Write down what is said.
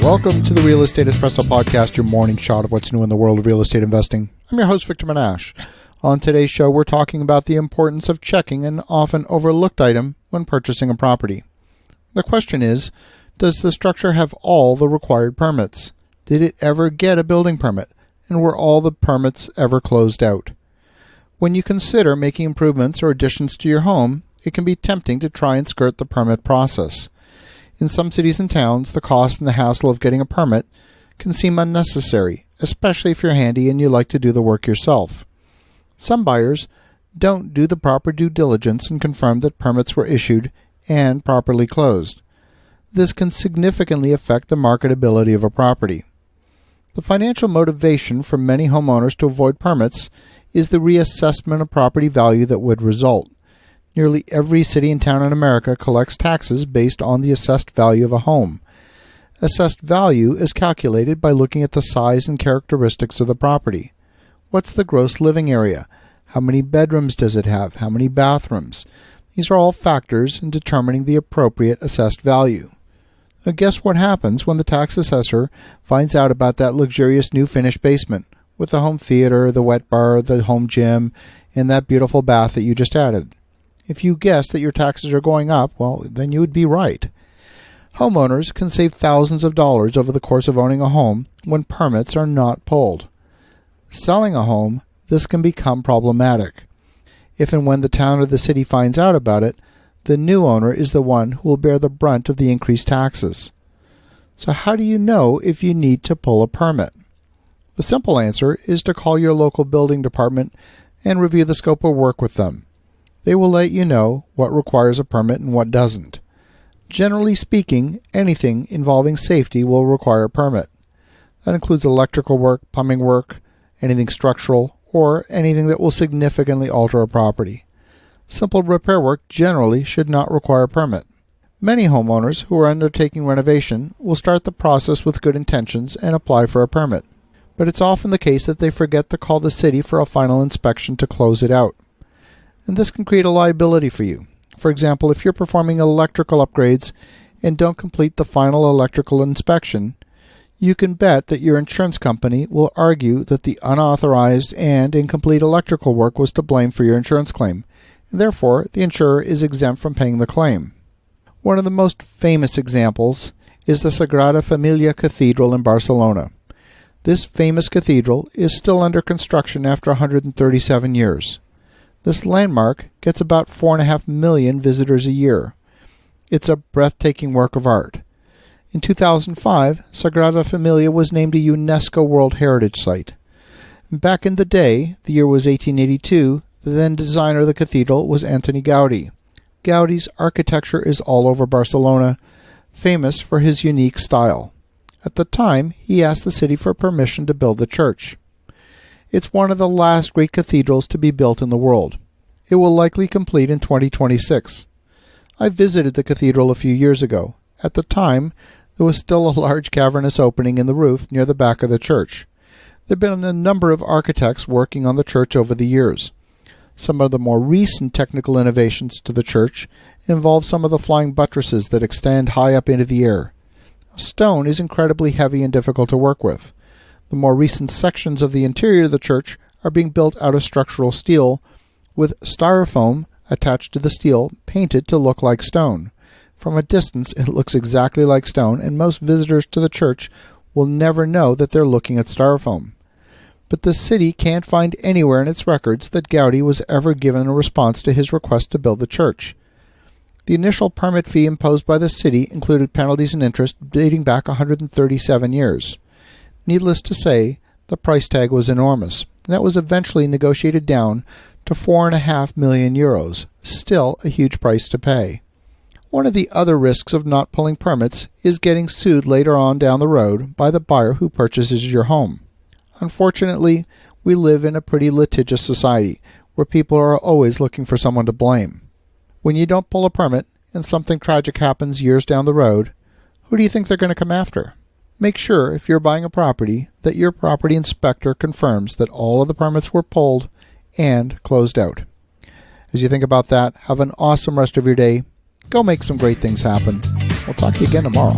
Welcome to the Real Estate Espresso Podcast, your morning shot of what's new in the world of real estate investing. I'm your host, Victor Menashe. On today's show, we're talking about the importance of checking an often overlooked item when purchasing a property. The question is, does the structure have all the required permits? Did it ever get a building permit? And were all the permits ever closed out? When you consider making improvements or additions to your home, it can be tempting to try and skirt the permit process. In some cities and towns, the cost and the hassle of getting a permit can seem unnecessary, especially if you're handy and you like to do the work yourself. Some buyers don't do the proper due diligence and confirm that permits were issued and properly closed. This can significantly affect the marketability of a property. The financial motivation for many homeowners to avoid permits is the reassessment of property value that would result. Nearly every city and town in America collects taxes based on the assessed value of a home. Assessed value is calculated by looking at the size and characteristics of the property. What's the gross living area? How many bedrooms does it have? How many bathrooms? These are all factors in determining the appropriate assessed value. Now guess what happens when the tax assessor finds out about that luxurious new finished basement with the home theater, the wet bar, the home gym, and that beautiful bath that you just added? If you guess that your taxes are going up, well, then you would be right. Homeowners can save thousands of dollars over the course of owning a home when permits are not pulled. Selling a home, this can become problematic. If and when the town or the city finds out about it, the new owner is the one who will bear the brunt of the increased taxes. So how do you know if you need to pull a permit? The simple answer is to call your local building department and review the scope of work with them. They will let you know what requires a permit and what doesn't. Generally speaking, anything involving safety will require a permit. That includes electrical work, plumbing work, anything structural, or anything that will significantly alter a property. Simple repair work generally should not require a permit. Many homeowners who are undertaking renovation will start the process with good intentions and apply for a permit. But it's often the case that they forget to call the city for a final inspection to close it out. And this can create a liability for you. For example, if you're performing electrical upgrades and don't complete the final electrical inspection, you can bet that your insurance company will argue that the unauthorized and incomplete electrical work was to blame for your insurance claim, and therefore the insurer is exempt from paying the claim. One of the most famous examples is the Sagrada Familia Cathedral in Barcelona. This famous cathedral is still under construction after 137 years. This landmark gets about 4.5 million visitors a year. It's a breathtaking work of art. In 2005, Sagrada Familia was named a UNESCO World Heritage Site. Back in the day, the year was 1882, the then designer of the cathedral was Antoni Gaudi. Gaudi's architecture is all over Barcelona, famous for his unique style. At the time, he asked the city for permission to build the church. It's one of the last great cathedrals to be built in the world. It will likely complete in 2026. I visited the cathedral a few years ago. At the time, there was still a large cavernous opening in the roof near the back of the church. There have been a number of architects working on the church over the years. Some of the more recent technical innovations to the church involve some of the flying buttresses that extend high up into the air. Stone is incredibly heavy and difficult to work with. The more recent sections of the interior of the church are being built out of structural steel, with styrofoam attached to the steel painted to look like stone. From a distance, it looks exactly like stone, and most visitors to the church will never know that they're looking at styrofoam. But the city can't find anywhere in its records that Gaudi was ever given a response to his request to build the church. The initial permit fee imposed by the city included penalties and interest dating back 137 years. Needless to say, the price tag was enormous. That was eventually negotiated down to 4.5 million euros, still a huge price to pay. One of the other risks of not pulling permits is getting sued later on down the road by the buyer who purchases your home. Unfortunately, we live in a pretty litigious society where people are always looking for someone to blame. When you don't pull a permit and something tragic happens years down the road, who do you think they're going to come after? Make sure, if you're buying a property, that your property inspector confirms that all of the permits were pulled and closed out. As you think about that, have an awesome rest of your day. Go make some great things happen. We'll talk to you again tomorrow.